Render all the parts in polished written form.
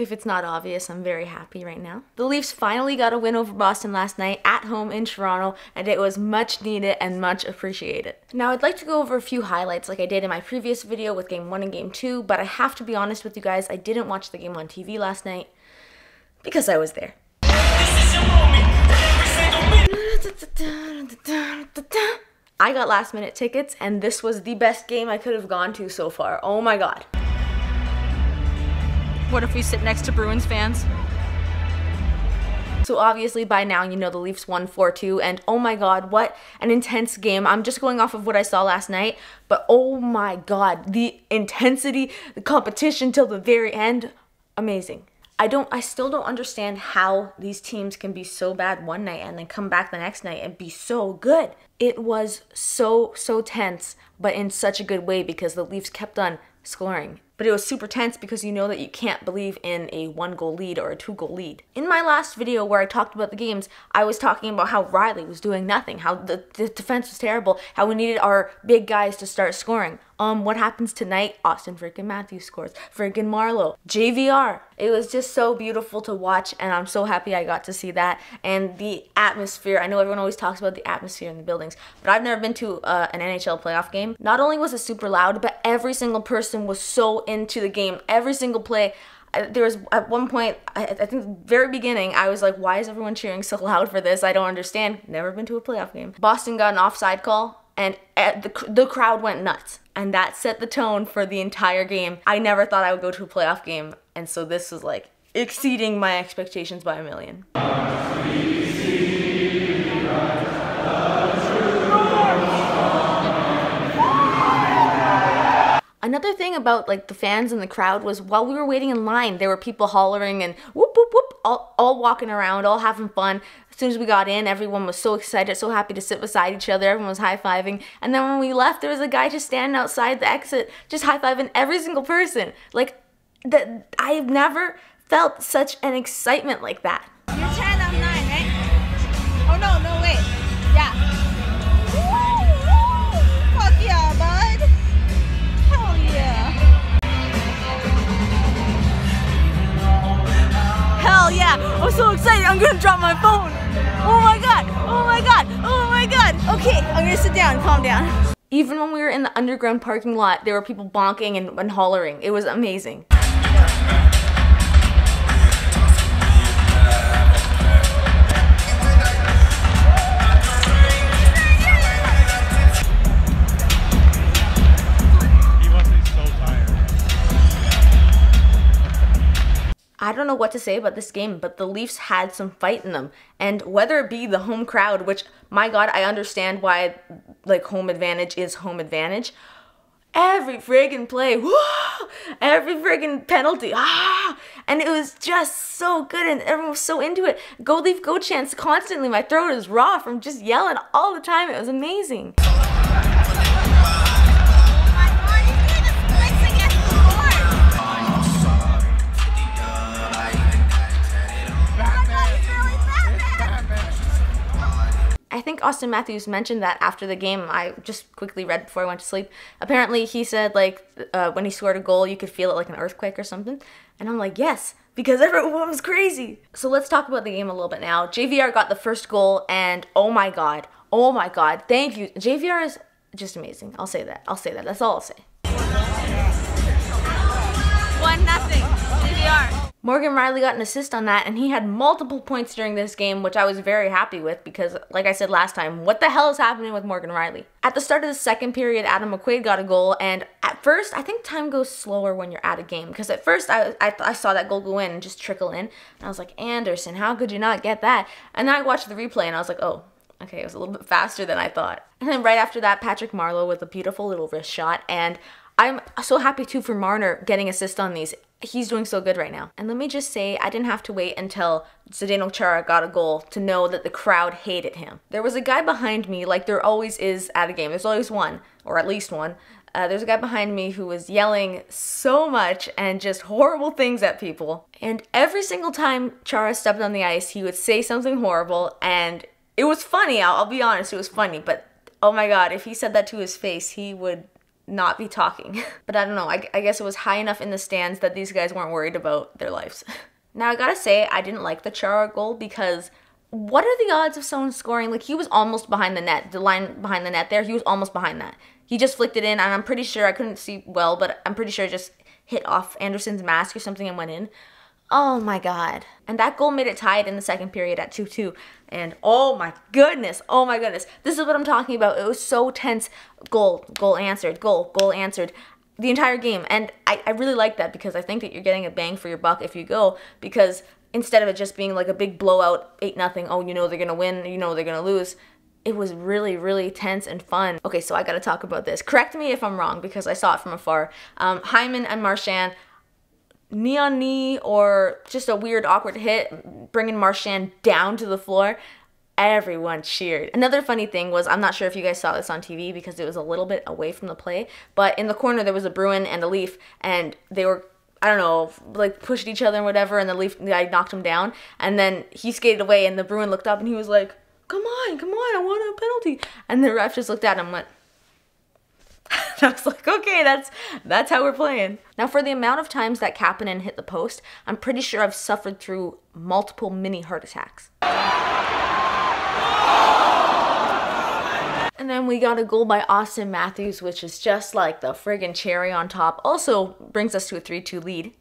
if it's not obvious, I'm very happy right now. The Leafs finally got a win over Boston last night at home in Toronto, and it was much needed and much appreciated. Now, I'd like to go over a few highlights like I did in my previous video with Game 1 and Game 2, but I have to be honest with you guys, I didn't watch the game on TV last night because I was there. I got last minute tickets, and this was the best game I could have gone to so far. Oh my god. What if we sit next to Bruins fans? So obviously by now you know the Leafs won 4-2, and oh my god, what an intense game. I'm just going off of what I saw last night, but oh my god, the intensity, the competition till the very end, amazing. I still don't understand how these teams can be so bad one night and then come back the next night and be so good. It was so tense, but in such a good way because the Leafs kept on scoring. But it was super tense because you know that you can't believe in a 1-goal lead or a 2-goal lead. In my last video where I talked about the games, I was talking about how Riley was doing nothing, how the defense was terrible, how we needed our big guys to start scoring. What happens tonight? Austin freaking Matthews scores. Freaking Marleau. JVR. It was just so beautiful to watch, and I'm so happy I got to see that. And the atmosphere, I know everyone always talks about the atmosphere in the buildings, but I've never been to an NHL playoff game. Not only was it super loud, but every single person was so into the game. Every single play. There was at one point, I think the very beginning, I was like, why is everyone cheering so loud for this? I don't understand. Never been to a playoff game. Boston got an offside call, and the crowd went nuts. And that set the tone for the entire game. I never thought I would go to a playoff game, and so this was like exceeding my expectations by a million. Another thing about like the fans and the crowd was while we were waiting in line, there were people hollering and whoop whoop whoop, all walking around, all having fun. As soon as we got in, everyone was so excited, so happy to sit beside each other. Everyone was high-fiving. And then when we left, there was a guy just standing outside the exit, just high-fiving every single person. Like, I've never felt such an excitement like that. You're 10, I'm 9, right? Oh no, wait. Yeah. Woo! Fuck yeah, bud. Hell yeah. Hell yeah. I'm so excited. I'm gonna drop my phone. Oh my god. Oh my god. Oh my god. Okay, I'm gonna sit down. Calm down. Even when we were in the underground parking lot, there were people bonking and hollering. It was amazing. I don't know what to say about this game, but the Leafs had some fight in them. And whether it be the home crowd, which, my God, I understand why, like, home advantage is home advantage. Every friggin' play, woo! Every friggin' penalty, and it was just so good, and everyone was so into it. Go Leaf, go chants constantly. My throat is raw from just yelling all the time. It was amazing. I think Austin Matthews mentioned that after the game. I just quickly read before I went to sleep. Apparently he said like when he scored a goal you could feel it like an earthquake or something. And I'm like, yes, because everyone was crazy. So let's talk about the game a little bit now. JVR got the first goal and oh my god, thank you. JVR is just amazing. I'll say that. That's all I'll say. 1-0, JVR. Morgan Riley got an assist on that, and he had multiple points during this game, which I was very happy with because, like I said last time, what the hell is happening with Morgan Riley? At the start of the second period, Adam McQuaid got a goal, and at first, I think time goes slower when you're at a game because at first, I saw that goal go in and just trickle in, and I was like, Anderson, how could you not get that? And then I watched the replay, and I was like, oh, okay, it was a little bit faster than I thought. And then right after that, Patrick Marleau with a beautiful little wrist shot, and I'm so happy too for Marner getting assist on these. He's doing so good right now. And let me just say, I didn't have to wait until Zdeno Chara got a goal to know that the crowd hated him. There was a guy behind me, like there always is at a game. There's always one, or at least one. There's a guy behind me who was yelling so much and just horrible things at people. And every single time Chara stepped on the ice, he would say something horrible, and it was funny. I'll be honest, it was funny. But oh my god, if he said that to his face, he would not be talking. But I don't know, I guess it was high enough in the stands that these guys weren't worried about their lives. Now I gotta say, I didn't like the Chara goal because what are the odds of someone scoring? Like, he was almost behind the net, the line behind the net there, he was almost behind that. He just flicked it in, and I'm pretty sure, I couldn't see well, but I'm pretty sure it just hit off Anderson's mask or something and went in. Oh my god. And that goal made it tied in the second period at 2-2. And oh my goodness, this is what I'm talking about. It was so tense. Goal answered, goal answered. The entire game. And I really like that because I think that you're getting a bang for your buck if you go, because instead of it just being like a big blowout, 8-0, oh, you know they're gonna win, you know they're gonna lose, it was really, really tense and fun. Okay, so I gotta talk about this. Correct me if I'm wrong because I saw it from afar. Hyman and Marchand, knee on knee or just a weird awkward hit, bringing Marchand down to the floor. Everyone cheered. Another funny thing was, I'm not sure if you guys saw this on TV because it was a little bit away from the play, but in the corner there was a Bruin and a Leaf, and they were, I don't know, like pushed each other and whatever, and the Leaf guy knocked him down, and then he skated away, and the Bruin looked up and he was like, come on, I want a penalty. And the ref just looked at him and went, I was like, okay, that's how we're playing. Now, for the amount of times that Kapanen hit the post, I'm pretty sure I've suffered through multiple mini heart attacks. And then we got a goal by Austin Matthews, which is just like the friggin' cherry on top. Also brings us to a 3-2 lead.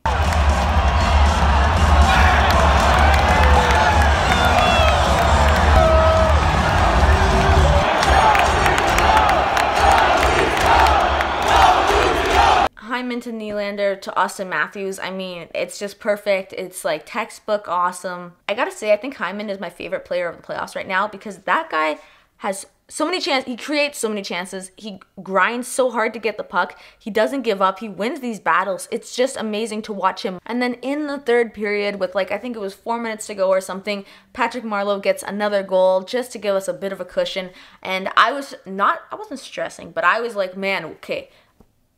Hyman to Nylander to Austin Matthews. I mean, it's just perfect. It's like textbook awesome. I gotta say, I think Hyman is my favorite player of the playoffs right now because that guy has so many chances. He creates so many chances. He grinds so hard to get the puck. He doesn't give up. He wins these battles. It's just amazing to watch him. And then in the third period with like, I think it was 4 minutes to go or something, Patrick Marleau gets another goal just to give us a bit of a cushion. And I wasn't stressing, but I was like, man, okay,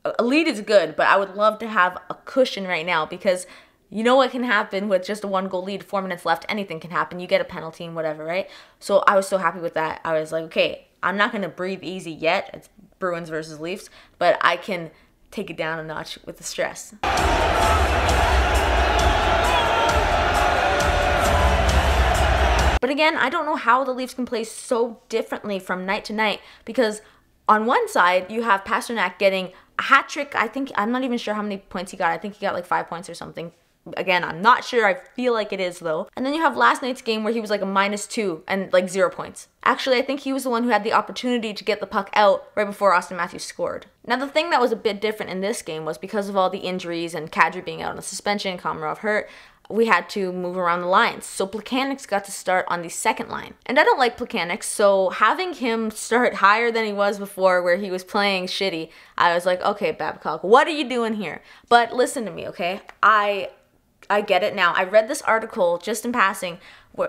a lead is good, but I would love to have a cushion right now because you know what can happen with just a 1-goal lead, 4 minutes left, anything can happen. You get a penalty and whatever, right? So I was so happy with that. I was like, okay, I'm not going to breathe easy yet. It's Bruins versus Leafs, but I can take it down a notch with the stress. But again, I don't know how the Leafs can play so differently from night to night because on one side, you have Pastrnak getting a hat trick. I'm not even sure how many points he got. I think he got like 5 points or something. Again, I'm not sure. I feel like it is though. And then you have last night's game where he was like a -2 and like 0 points. Actually, I think he was the one who had the opportunity to get the puck out right before Austin Matthews scored. Now, the thing that was a bit different in this game was because of all the injuries and Kadri being out on suspension, Komarov hurt, we had to move around the lines. So Plekanec got to start on the second line. And I don't like Plekanec, so having him start higher than he was before where he was playing shitty, I was like, okay, Babcock, what are you doing here? But listen to me, okay? I get it now. I read this article just in passing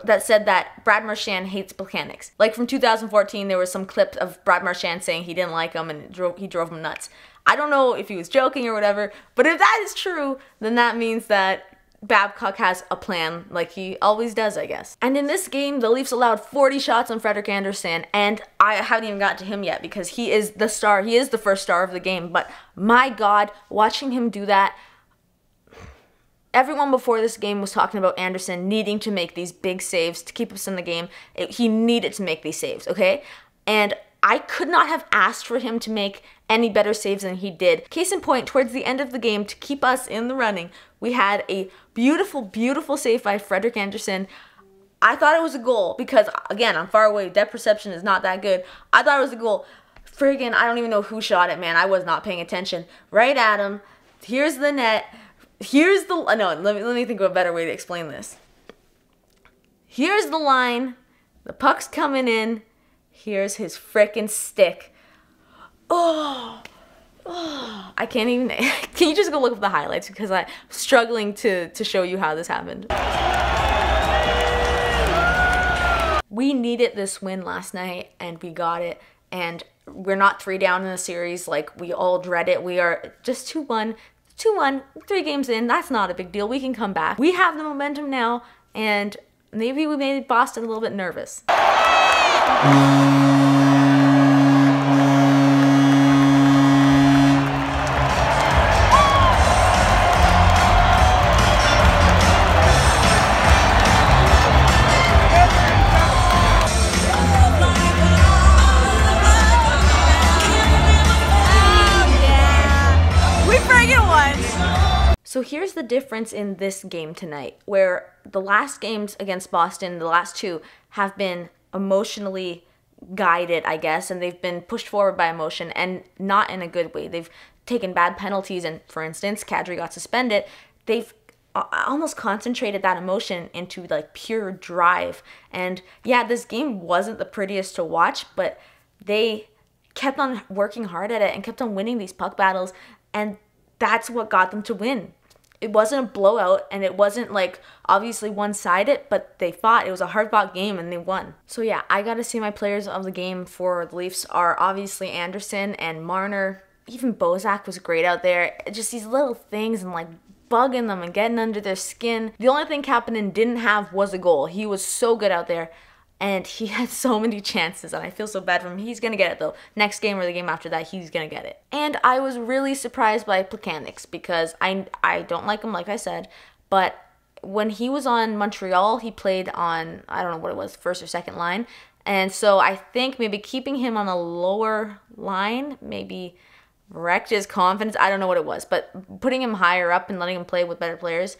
that said that Brad Marchand hates Plekanec. Like from 2014, there was some clip of Brad Marchand saying he didn't like him and he drove him nuts. I don't know if he was joking or whatever, but if that is true, then that means that Babcock has a plan like he always does, I guess. And in this game, the Leafs allowed 40 shots on Frederik Andersen, and I haven't even got to him yet because he is the star. He is the first star of the game, but my God, watching him do that, everyone before this game was talking about Andersen needing to make these big saves to keep us in the game. He needed to make these saves, okay? And I could not have asked for him to make any better saves than he did. Case in point, towards the end of the game, to keep us in the running, we had a beautiful, beautiful save by Frederik Andersen. I thought it was a goal because, again, I'm far away. Depth perception is not that good. I thought it was a goal. Friggin', I don't even know who shot it, man. I was not paying attention. Right at him. Here's the net. Here's the... No, let me think of a better way to explain this. Here's the line. The puck's coming in. Here's his frickin' stick. Oh, I can't even... Can you just go look up the highlights because I'm struggling to show you how this happened. We needed this win last night and we got it. And we're not 3 down in the series like we all dread it. We are just 2-1. 2-1, 3 games in, that's not a big deal. We can come back. We have the momentum now, and maybe we made Boston a little bit nervous. the difference in this game tonight, where the last games against Boston, the last two, have been emotionally guided, I guess, and they've been pushed forward by emotion and not in a good way. They've taken bad penalties, and for instance, Kadri got suspended. They've almost concentrated that emotion into like pure drive. And yeah, this game wasn't the prettiest to watch, but they kept on working hard at it and kept on winning these puck battles, and that's what got them to win. It wasn't a blowout, and it wasn't like obviously one-sided, but they fought. It was a hard-fought game, and they won. So yeah, I gotta say my players of the game for the Leafs are obviously Anderson and Marner. Even Bozak was great out there. Just these little things and like bugging them and getting under their skin. The only thing Kapanen didn't have was a goal. He was so good out there, and he had so many chances, and I feel so bad for him. He's going to get it, though. Next game or the game after that, he's going to get it. And I was really surprised by Plekanec because I don't like him, like I said, but when he was on Montreal, he played on, I don't know what it was, first or second line, and so I think maybe keeping him on a lower line maybe wrecked his confidence. I don't know what it was, but putting him higher up and letting him play with better players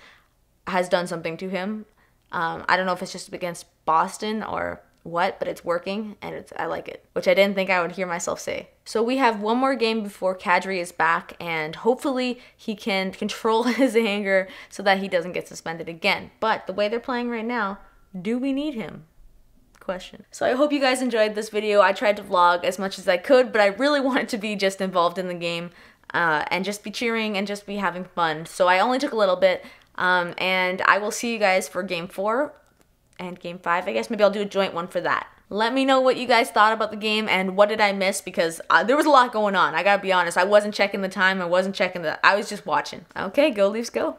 has done something to him. I don't know if it's just against Boston or what, but it's working, and I like it, which I didn't think I would hear myself say. So we have one more game before Kadri is back, and hopefully he can control his anger so that he doesn't get suspended again. But the way they're playing right now, do we need him? Question. So I hope you guys enjoyed this video. I tried to vlog as much as I could, but I really wanted to be just involved in the game and just be cheering and just be having fun. So I only took a little bit. And I will see you guys for game 4 and game 5, I guess. Maybe I'll do a joint one for that. Let me know what you guys thought about the game and what did I miss, because there was a lot going on. I gotta be honest. I wasn't checking the time. I was just watching. Okay, go Leafs, go.